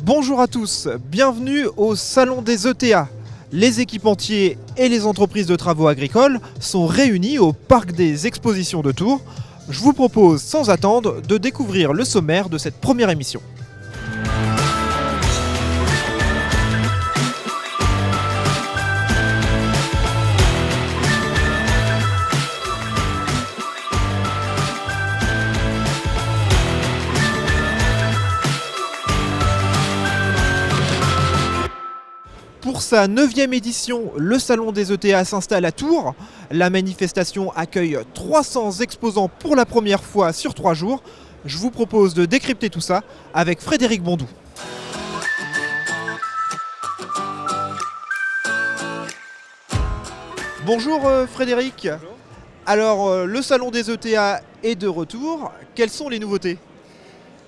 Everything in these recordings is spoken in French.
Bonjour à tous, bienvenue au Salon des ETA. Les équipementiers et les entreprises de travaux agricoles sont réunis au Parc des Expositions de Tours. Je vous propose sans attendre de découvrir le sommaire de cette première émission. Pour sa 9e édition, le Salon des ETA s'installe à Tours. La manifestation accueille 300 exposants pour la première fois sur 3 jours. Je vous propose de décrypter tout ça avec Frédéric Bondou. Bonjour Frédéric. Bonjour. Alors le Salon des ETA est de retour. Quelles sont les nouveautés ?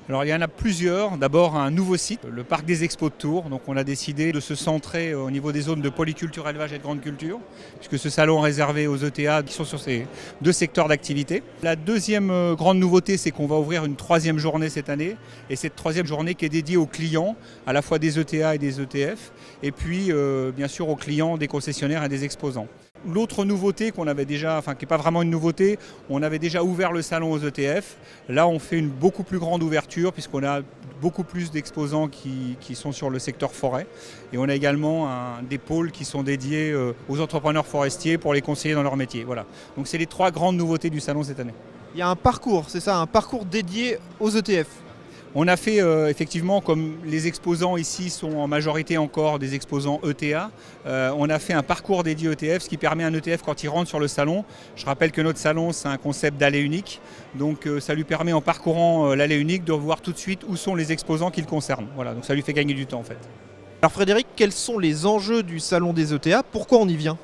Alors il y en a plusieurs. D'abord un nouveau site, le Parc des Expos de Tours. Donc on a décidé de se centrer au niveau des zones de polyculture, élevage et de grande culture, puisque ce salon est réservé aux ETA qui sont sur ces deux secteurs d'activité. La deuxième grande nouveauté, c'est qu'on va ouvrir une 3e journée cette année. Et cette 3e journée qui est dédiée aux clients, à la fois des ETA et des ETF, et puis bien sûr aux clients des concessionnaires et des exposants. L'autre nouveauté qu'on avait déjà, qui n'est pas vraiment une nouveauté, on avait déjà ouvert le salon aux ETF. Là, on fait une beaucoup plus grande ouverture puisqu'on a beaucoup plus d'exposants qui sont sur le secteur forêt. Et on a également des pôles qui sont dédiés aux entrepreneurs forestiers pour les conseiller dans leur métier. Voilà. Donc c'est les 3 grandes nouveautés du salon cette année. Il y a un parcours, c'est ça, un parcours dédié aux ETF. On a fait effectivement, comme les exposants ici sont en majorité encore des exposants ETA, on a fait un parcours dédié ETF, ce qui permet à un ETF quand il rentre sur le salon, je rappelle que notre salon c'est un concept d'allée unique, donc ça lui permet en parcourant l'allée unique de voir tout de suite où sont les exposants qui le concernent. Voilà, donc ça lui fait gagner du temps en fait. Alors Frédéric, quels sont les enjeux du Salon des ETA ? Pourquoi on y vient ?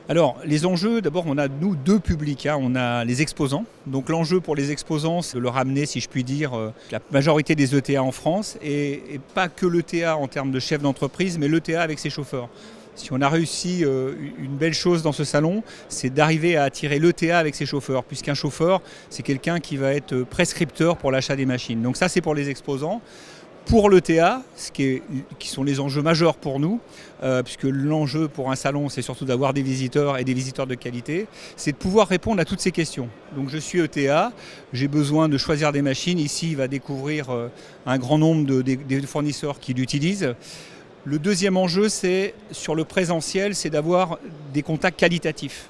Alors, les enjeux, d'abord, on a nous 2 publics. On a les exposants. Donc l'enjeu pour les exposants, c'est de leur amener, si je puis dire, la majorité des ETA en France. Et pas que l'ETA en termes de chef d'entreprise, mais l'ETA avec ses chauffeurs. Si on a réussi une belle chose dans ce salon, c'est d'arriver à attirer l'ETA avec ses chauffeurs. Puisqu'un chauffeur, c'est quelqu'un qui va être prescripteur pour l'achat des machines. Donc ça, c'est pour les exposants. Pour l'ETA, qui sont les enjeux majeurs pour nous, puisque l'enjeu pour un salon, c'est surtout d'avoir des visiteurs et des visiteurs de qualité, c'est de pouvoir répondre à toutes ces questions. Donc je suis ETA, j'ai besoin de choisir des machines. Ici, il va découvrir un grand nombre des fournisseurs qui l'utilisent. Le deuxième enjeu, c'est sur le présentiel, c'est d'avoir des contacts qualitatifs.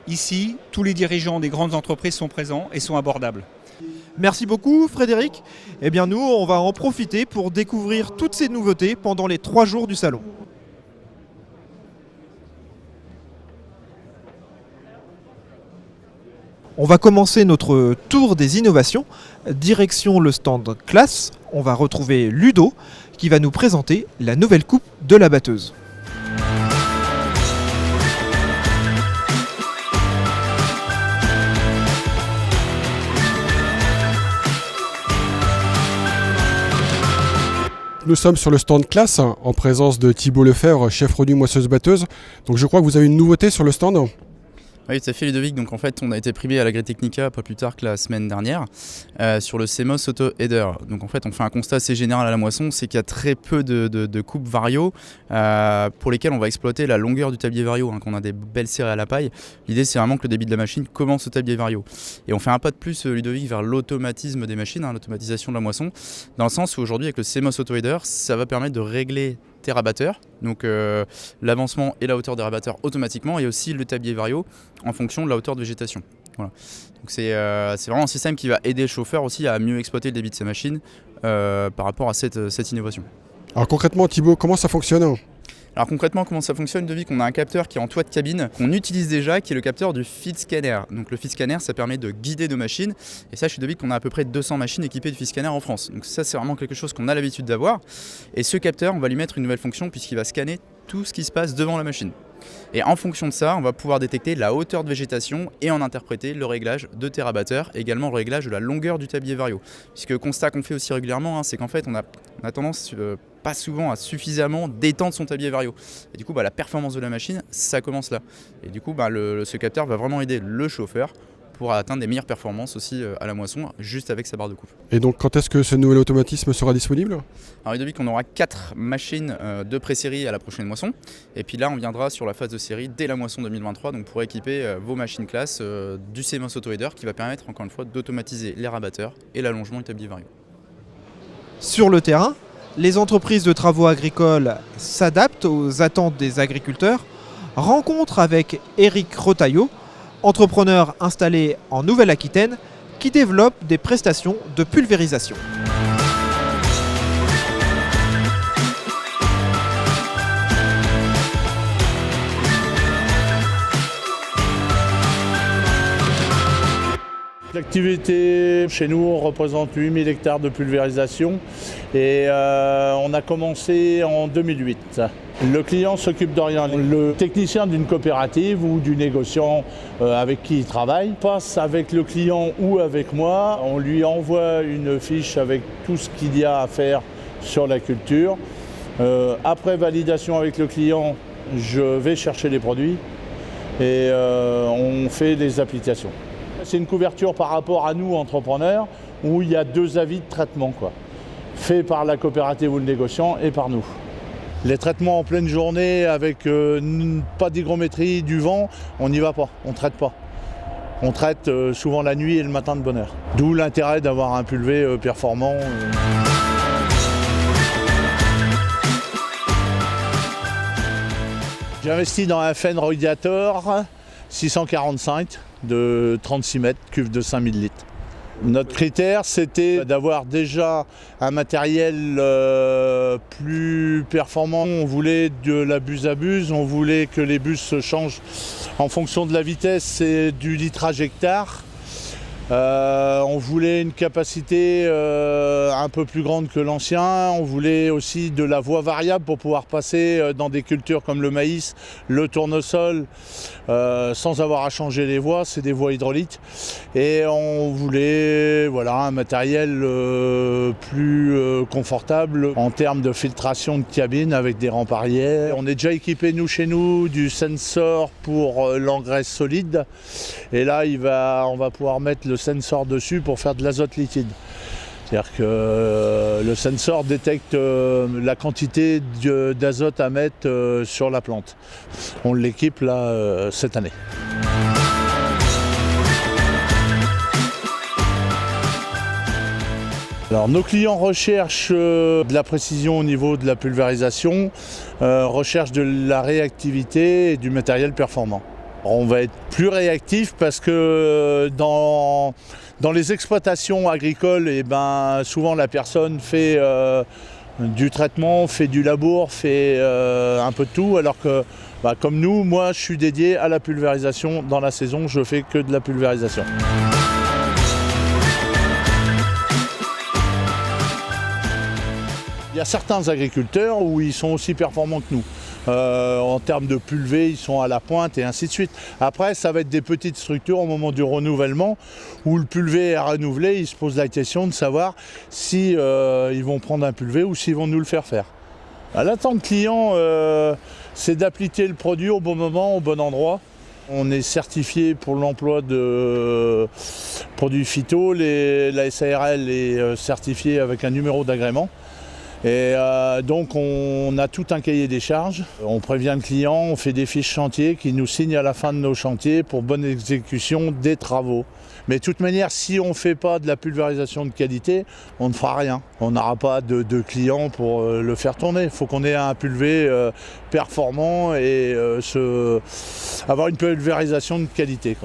Ici, tous les dirigeants des grandes entreprises sont présents et sont abordables. Merci beaucoup Frédéric. Eh bien nous, on va en profiter pour découvrir toutes ces nouveautés pendant les 3 jours du salon. On va commencer notre tour des innovations. Direction le stand classe, on va retrouver Ludo qui va nous présenter la nouvelle coupe de la batteuse. Nous sommes sur le stand classe en présence de Thibaut Lefebvre, chef produit moissonneuse-batteuse. Donc je crois que vous avez une nouveauté sur le stand. Oui, tout à fait Ludovic. Donc en fait, on a été primé à l'Agritechnica pas plus tard que la semaine dernière sur le CMOS Auto Header. Donc en fait, on fait un constat assez général à la moisson, c'est qu'il y a très peu de coupes vario pour lesquelles on va exploiter la longueur du tablier vario, qu'on a des belles serrées à la paille. L'idée, c'est vraiment que le débit de la machine commence au tablier vario. Et on fait un pas de plus, Ludovic, vers l'automatisme des machines, l'automatisation de la moisson, dans le sens où aujourd'hui, avec le CMOS Auto Header, ça va permettre de régler tes rabatteurs, donc l'avancement et la hauteur des rabatteurs automatiquement, et aussi le tablier vario en fonction de la hauteur de végétation. Voilà. Donc c'est vraiment un système qui va aider le chauffeur aussi à mieux exploiter le débit de sa machine par rapport à cette innovation. Alors concrètement Thibaut, comment ça fonctionne ? Alors concrètement, comment ça fonctionne, Ludovic ? On a un capteur qui est en toit de cabine, qu'on utilise déjà, qui est le capteur du Fit Scanner. Donc le Fit Scanner, ça permet de guider nos machines. Et sache, Ludovic, qu'on a à peu près 200 machines équipées de Fit Scanner en France. Donc ça, c'est vraiment quelque chose qu'on a l'habitude d'avoir. Et ce capteur, on va lui mettre une nouvelle fonction puisqu'il va scanner tout ce qui se passe devant la machine. Et en fonction de ça, on va pouvoir détecter la hauteur de végétation et en interpréter le réglage de tes rabatteurs, également le réglage de la longueur du tablier vario. Puisque le constat qu'on fait aussi régulièrement, c'est qu'en fait, on a tendance pas souvent à suffisamment détendre son tablier vario. Et du coup, la performance de la machine, ça commence là. Et du coup, ce capteur va vraiment aider le chauffeur pour atteindre des meilleures performances aussi à la moisson, juste avec sa barre de coupe. Et donc quand est-ce que ce nouvel automatisme sera disponible? Alors Ludovic, on aura 4 machines de pré-série à la prochaine moisson. Et puis là, on viendra sur la phase de série dès la moisson 2023, donc pour équiper vos machines classe du CMOS Auto-Header qui va permettre encore une fois d'automatiser les rabatteurs et l'allongement établi vario. Sur le terrain, les entreprises de travaux agricoles s'adaptent aux attentes des agriculteurs. Rencontre avec Éric Rotaillot, entrepreneur installé en Nouvelle-Aquitaine, qui développe des prestations de pulvérisation. L'activité chez nous représente 8000 hectares de pulvérisation et on a commencé en 2008. Le client s'occupe de rien. Le technicien d'une coopérative ou du négociant avec qui il travaille passe avec le client ou avec moi. On lui envoie une fiche avec tout ce qu'il y a à faire sur la culture. Après validation avec le client, je vais chercher les produits et on fait les applications. C'est une couverture par rapport à nous, entrepreneurs, où il y a 2 avis de traitement, fait par la coopérative ou le négociant et par nous. Les traitements en pleine journée avec pas d'hygrométrie, du vent, on n'y va pas, on ne traite pas. On traite souvent la nuit et le matin de bonne heure. D'où l'intérêt d'avoir un pulvé performant. J'ai investi dans un Fenn Radiator 645 de 36 mètres, cuve de 5000 litres. Notre critère, c'était d'avoir déjà un matériel plus performant. On voulait de la buse à buse, on voulait que les buses se changent en fonction de la vitesse et du litrage hectare. On voulait une capacité un peu plus grande que l'ancien. On voulait aussi de la voie variable pour pouvoir passer dans des cultures comme le maïs, le tournesol, sans avoir à changer les voies. C'est des voies hydrauliques. Et on voulait un matériel plus confortable en termes de filtration de cabine avec des rampes arrière. On est déjà équipé chez nous du sensor pour l'engrais solide. Et là, on va pouvoir mettre le sensor dessus pour faire de l'azote liquide. C'est-à-dire que le sensor détecte la quantité d'azote à mettre sur la plante. On l'équipe là cette année. Alors, nos clients recherchent de la précision au niveau de la pulvérisation, recherchent de la réactivité et du matériel performant. On va être plus réactif parce que dans les exploitations agricoles, souvent la personne fait du traitement, fait du labour, fait un peu de tout, alors que comme nous, moi je suis dédié à la pulvérisation. Dans la saison, je fais que de la pulvérisation. Il y a certains agriculteurs où ils sont aussi performants que nous. En termes de pulvé, ils sont à la pointe et ainsi de suite. Après, ça va être des petites structures au moment du renouvellement où le pulvé est renouvelé. Ils se posent la question de savoir si ils vont prendre un pulvé ou s'ils vont nous le faire faire. L'attente client, c'est d'appliquer le produit au bon moment, au bon endroit. On est certifié pour l'emploi de produits phyto. La SARL est certifiée avec un numéro d'agrément. Et donc on a tout un cahier des charges, on prévient le client, on fait des fiches chantier qui nous signent à la fin de nos chantiers pour bonne exécution des travaux. Mais de toute manière, si on ne fait pas de la pulvérisation de qualité, on ne fera rien. On n'aura pas de clients pour le faire tourner. Il faut qu'on ait un pulvé performant et avoir une pulvérisation de qualité,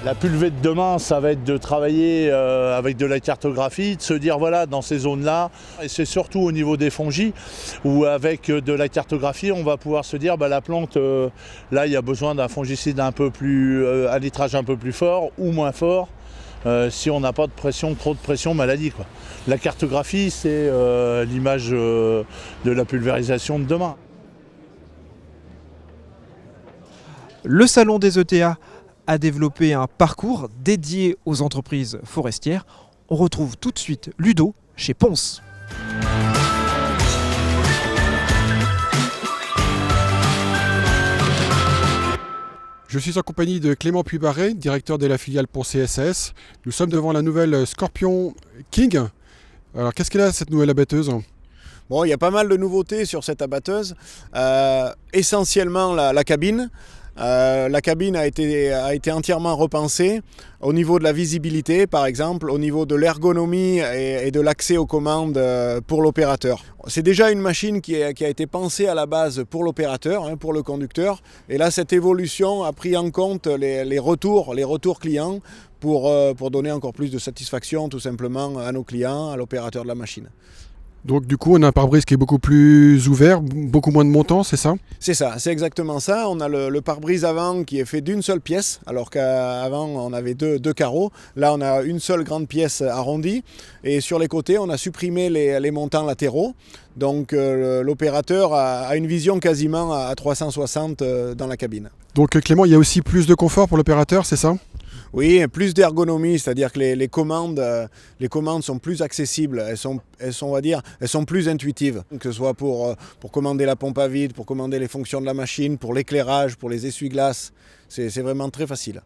La pulvée de demain, ça va être de travailler avec de la cartographie, de se dire dans ces zones-là, et c'est surtout au niveau des fongies, où avec de la cartographie, on va pouvoir se dire la plante, là il y a besoin d'un fongicide un litrage un peu plus fort ou moins fort, si on n'a pas trop de pression maladie. La cartographie, c'est l'image de la pulvérisation de demain. Le salon des ETA a développé un parcours dédié aux entreprises forestières. On retrouve tout de suite Ludo chez Ponce. Je suis en compagnie de Clément Puybarré, directeur de la filiale pour CSAS. Nous sommes devant la nouvelle Scorpion King. Alors qu'est-ce qu'elle a cette nouvelle abatteuse? Bon, il y a pas mal de nouveautés sur cette abatteuse. Essentiellement la cabine. La cabine a été entièrement repensée au niveau de la visibilité, par exemple, au niveau de l'ergonomie et de l'accès aux commandes pour l'opérateur. C'est déjà une machine qui a été pensée à la base pour l'opérateur, pour le conducteur. Et là, cette évolution a pris en compte les retours clients pour donner encore plus de satisfaction tout simplement à nos clients, à l'opérateur de la machine. Donc du coup, on a un pare-brise qui est beaucoup plus ouvert, beaucoup moins de montant, c'est ça? C'est ça, c'est exactement ça. On a le pare-brise avant qui est fait d'une seule pièce, alors qu'avant on avait deux carreaux. Là, on a une seule grande pièce arrondie. Et sur les côtés, on a supprimé les montants latéraux. Donc l'opérateur a une vision quasiment à 360 dans la cabine. Donc Clément, il y a aussi plus de confort pour l'opérateur, c'est ça? Oui, plus d'ergonomie, c'est-à-dire que les commandes sont plus accessibles, elles sont plus intuitives, que ce soit pour commander la pompe à vide, pour commander les fonctions de la machine, pour l'éclairage, pour les essuie-glaces, c'est vraiment très facile.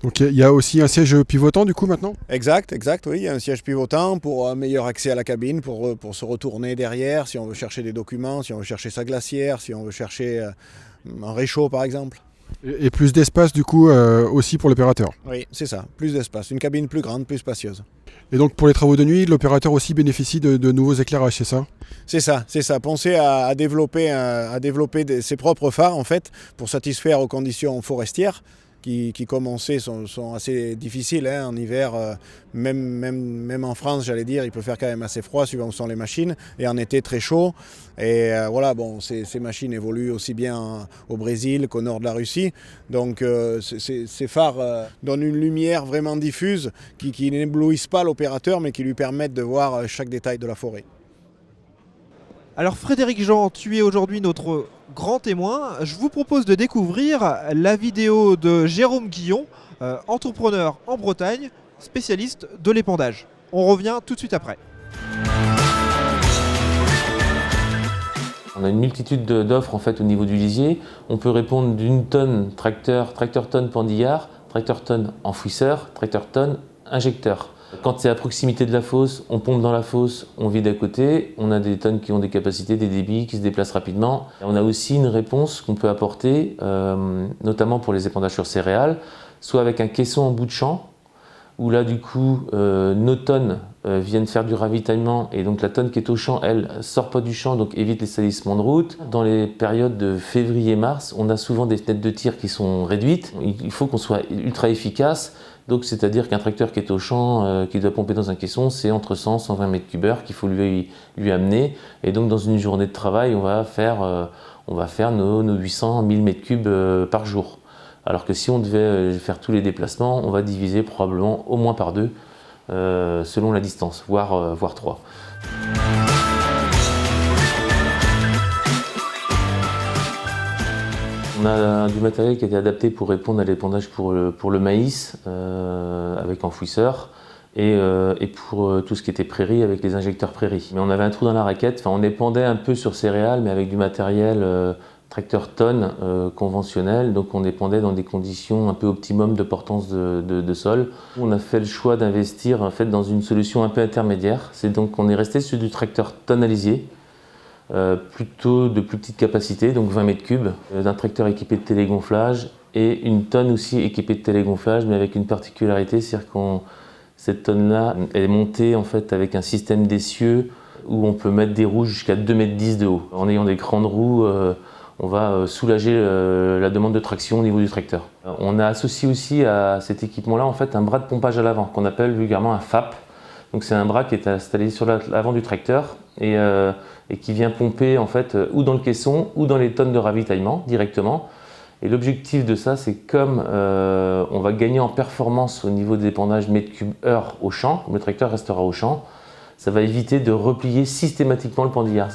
Donc il y a aussi un siège pivotant du coup maintenant? Exact, oui, il y a un siège pivotant pour un meilleur accès à la cabine, pour se retourner derrière si on veut chercher des documents, si on veut chercher sa glacière, si on veut chercher un réchaud par exemple. Et plus d'espace du coup aussi pour l'opérateur. Oui, c'est ça, plus d'espace, une cabine plus grande, plus spacieuse. Et donc pour les travaux de nuit, l'opérateur aussi bénéficie de nouveaux éclairages, c'est ça? C'est ça. Pensez à développer ses propres phares en fait pour satisfaire aux conditions forestières qui comme on sait sont assez difficiles en hiver, même en France j'allais dire, il peut faire quand même assez froid suivant où sont les machines, et en été très chaud. Et voilà, bon, ces machines évoluent aussi bien au Brésil qu'au nord de la Russie. Donc ces phares donnent une lumière vraiment diffuse qui n'éblouissent pas l'opérateur mais qui lui permettent de voir chaque détail de la forêt. Alors Frédéric Jean, tu es aujourd'hui notre grand témoin. Je vous propose de découvrir la vidéo de Jérôme Guillon, entrepreneur en Bretagne, spécialiste de l'épandage. On revient tout de suite après. On a une multitude d'offres en fait au niveau du lisier. On peut répondre d'une tonne tracteur tonne pendillard, tracteur tonne enfouisseur, tracteur tonne injecteur. Quand c'est à proximité de la fosse, on pompe dans la fosse, on vide à côté. On a des tonnes qui ont des capacités, des débits, qui se déplacent rapidement. On a aussi une réponse qu'on peut apporter, notamment pour les épandages sur céréales, soit avec un caisson en bout de champ, où là du coup nos tonnes viennent faire du ravitaillement, et donc la tonne qui est au champ, elle, sort pas du champ, donc évite les salissements de route. Dans les périodes de février-mars, on a souvent des fenêtres de tir qui sont réduites. Il faut qu'on soit ultra efficace. Donc c'est-à-dire qu'un tracteur qui est au champ, qui doit pomper dans un caisson, c'est entre 100 et 120 mètres cubes qu'il faut lui amener. Et donc dans une journée de travail, on va faire nos 800 1000 mètres cubes par jour. Alors que si on devait faire tous les déplacements, on va diviser probablement au moins par 2, selon la distance, voire 3. On a du matériel qui a été adapté pour répondre à l'épandage pour le maïs avec enfouisseur et pour tout ce qui était prairie avec les injecteurs prairie. Mais on avait un trou dans la raquette, on épandait un peu sur céréales mais avec du matériel tracteur tonne conventionnel, donc on épandait dans des conditions un peu optimum de portance de sol. On a fait le choix d'investir en fait dans une solution un peu intermédiaire, c'est donc on est resté sur du tracteur tonne à lisier. Plutôt de plus petite capacité, donc 20 mètres cubes, d'un tracteur équipé de télégonflage et une tonne aussi équipée de télégonflage, mais avec une particularité, c'est-à-dire que cette tonne-là, elle est montée en fait avec un système d'essieu où on peut mettre des roues jusqu'à 2,10 mètres de haut. En ayant des grandes roues, on va soulager la demande de traction au niveau du tracteur. On a associé aussi à cet équipement-là en fait un bras de pompage à l'avant, qu'on appelle vulgairement un FAP. Donc c'est un bras qui est installé sur l'avant du tracteur et qui vient pomper en fait ou dans le caisson ou dans les tonnes de ravitaillement directement. Et l'objectif de ça, c'est comme on va gagner en performance au niveau des épandages mètres cubes heure au champ, comme le tracteur restera au champ, ça va éviter de replier systématiquement le pendillard.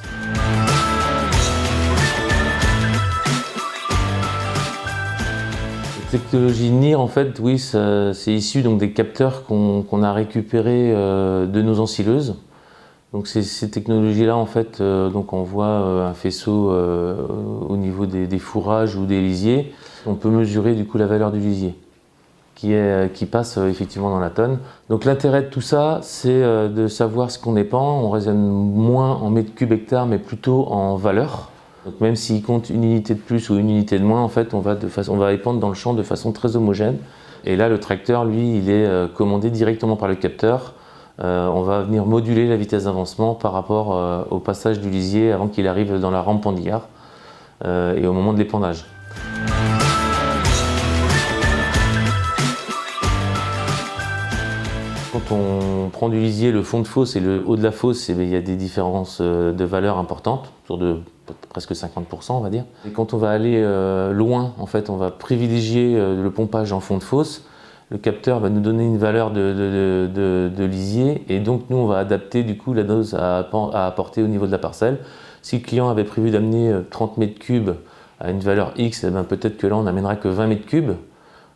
La technologie NIR, en fait, oui, c'est issu donc, des capteurs qu'on a récupérés de nos ensileuses. Donc ces technologies-là, en fait, donc on voit un faisceau au niveau des fourrages ou des lisiers. On peut mesurer du coup la valeur du lisier qui passe effectivement dans la tonne. Donc l'intérêt de tout ça, c'est de savoir ce qu'on épand. On raisonne moins en mètres cubes hectares, mais plutôt en valeur. Donc même s'il compte une unité de plus ou une unité de moins, en fait, on va épandre dans le champ de façon très homogène. Et là, le tracteur, lui, il est commandé directement par le capteur. On va venir moduler la vitesse d'avancement par rapport au passage du lisier avant qu'il arrive dans la rampe pendillard et au moment de l'épandage. Quand on prend du lisier, le fond de fosse et le haut de la fosse, il y a des différences de valeur importantes, autour de presque 50%, on va dire. Et quand on va aller loin, en fait, on va privilégier le pompage en fond de fosse. Le capteur va nous donner une valeur de lisier et donc nous, on va adapter du coup la dose à apporter au niveau de la parcelle. Si le client avait prévu d'amener 30 mètres cubes à une valeur X, eh ben, peut-être que là, on n'amènera que 20 mètres cubes,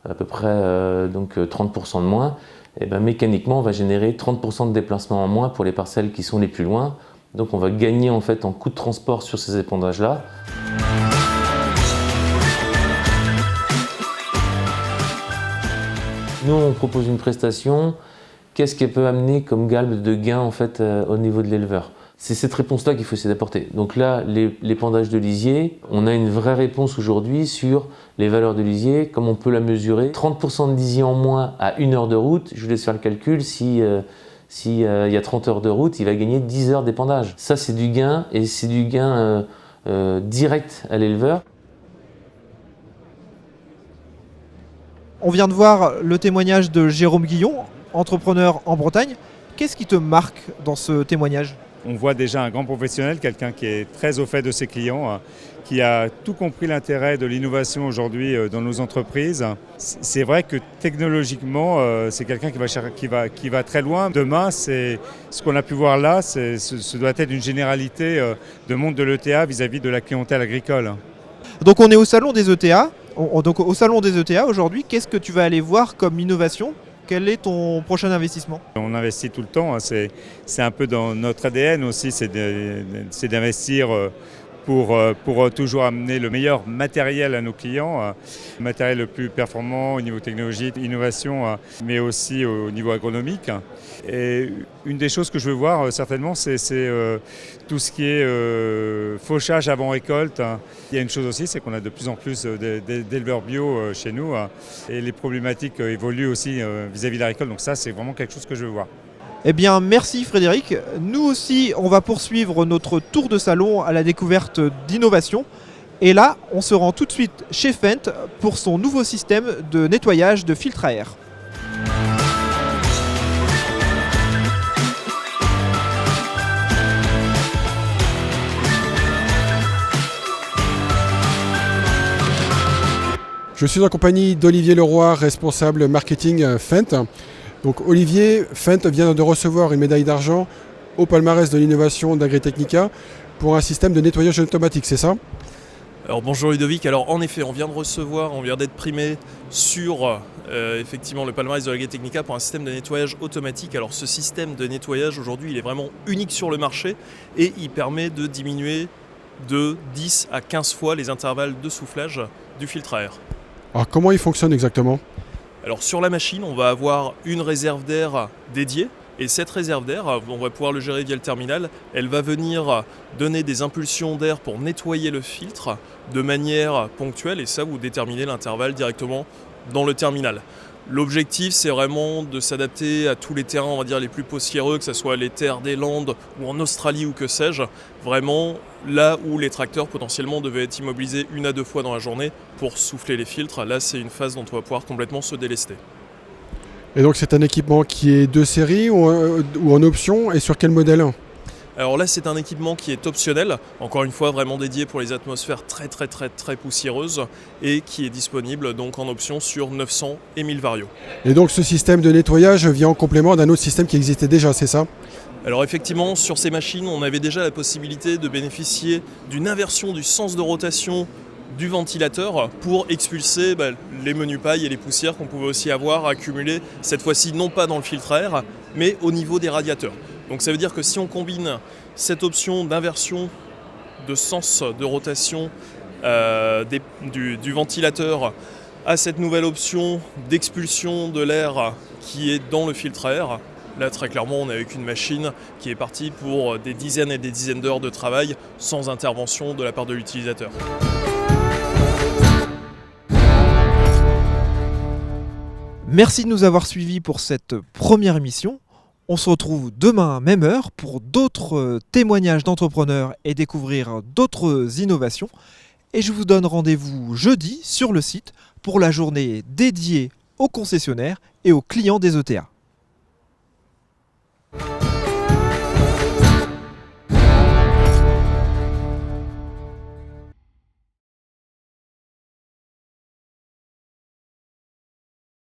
à peu près donc 30% de moins. Et ben, mécaniquement, on va générer 30% de déplacement en moins pour les parcelles qui sont les plus loin. Donc on va gagner en fait en coût de transport sur ces épandages-là. Nous, on propose une prestation. Qu'est-ce qu'elle peut amener comme galbe de gain en fait, au niveau de l'éleveur? C'est cette réponse-là qu'il faut essayer d'apporter. Donc là, l'épandage de lisier, on a une vraie réponse aujourd'hui sur les valeurs de lisier, comme on peut la mesurer. 30% de lisier en moins à 1 heure de route, je vous laisse faire le calcul, s'il y a 30 heures de route, il va gagner 10 heures d'épandage. Ça, c'est du gain, et c'est du gain direct à l'éleveur. On vient de voir le témoignage de Jérôme Guillon, entrepreneur en Bretagne. Qu'est-ce qui te marque dans ce témoignage ? On voit déjà un grand professionnel, quelqu'un qui est très au fait de ses clients, qui a tout compris l'intérêt de l'innovation aujourd'hui dans nos entreprises. C'est vrai que technologiquement, c'est quelqu'un qui va très loin. Demain, c'est ce qu'on a pu voir là, ce doit être une généralité de monde de l'ETA vis-à-vis de la clientèle agricole. Donc on est au salon des ETA. Donc au salon des ETA aujourd'hui, qu'est-ce que tu vas aller voir comme innovation ? Quel est ton prochain investissement ? On investit tout le temps, c'est un peu dans notre ADN aussi, c'est d'investir pour toujours amener le meilleur matériel à nos clients, le matériel le plus performant au niveau technologique, innovation, mais aussi au niveau agronomique. Et une des choses que je veux voir certainement, c'est tout ce qui est fauchage avant récolte. Il y a une chose aussi, c'est qu'on a de plus en plus d'éleveurs bio chez nous et les problématiques évoluent aussi vis-à-vis de la récolte. Donc ça, c'est vraiment quelque chose que je veux voir. Eh bien, merci Frédéric. Nous aussi, on va poursuivre notre tour de salon à la découverte d'innovation. Et là, on se rend tout de suite chez Fendt pour son nouveau système de nettoyage de filtre à air. Je suis en compagnie d'Olivier Leroy, responsable marketing Fendt. Donc Olivier, Fendt vient de recevoir une médaille d'argent au palmarès de l'innovation d'Agritechnica pour un système de nettoyage automatique, c'est ça ? Alors bonjour Ludovic, alors en effet on vient d'être primé sur effectivement le palmarès de l'Agritechnica pour un système de nettoyage automatique. Alors ce système de nettoyage aujourd'hui il est vraiment unique sur le marché et il permet de diminuer de 10 à 15 fois les intervalles de soufflage du filtre à air. Alors comment il fonctionne exactement ? Alors sur la machine, on va avoir une réserve d'air dédiée et cette réserve d'air, on va pouvoir le gérer via le terminal, elle va venir donner des impulsions d'air pour nettoyer le filtre de manière ponctuelle et ça vous déterminez l'intervalle directement dans le terminal. L'objectif c'est vraiment de s'adapter à tous les terrains, on va dire les plus poussiéreux, que ce soit les terres des Landes ou en Australie ou que sais-je, vraiment là où les tracteurs potentiellement devaient être immobilisés 1 à 2 fois dans la journée pour souffler les filtres, là c'est une phase dont on va pouvoir complètement se délester. Et donc c'est un équipement qui est de série ou en option et sur quel modèle ? Alors là c'est un équipement qui est optionnel, encore une fois vraiment dédié pour les atmosphères très poussiéreuses et qui est disponible donc en option sur 900 et 1000 varios. Et donc ce système de nettoyage vient en complément d'un autre système qui existait déjà, c'est ça ? Alors effectivement sur ces machines on avait déjà la possibilité de bénéficier d'une inversion du sens de rotation du ventilateur pour expulser les menus pailles et les poussières qu'on pouvait aussi avoir accumulées cette fois-ci non pas dans le filtre à air mais au niveau des radiateurs. Donc ça veut dire que si on combine cette option d'inversion de sens de rotation du ventilateur à cette nouvelle option d'expulsion de l'air qui est dans le filtre à air. Là, très clairement, on est avec une machine qui est partie pour des dizaines et des dizaines d'heures de travail sans intervention de la part de l'utilisateur. Merci de nous avoir suivis pour cette première émission. On se retrouve demain, même heure, pour d'autres témoignages d'entrepreneurs et découvrir d'autres innovations. Et je vous donne rendez-vous jeudi sur le site pour la journée dédiée aux concessionnaires et aux clients des ETA.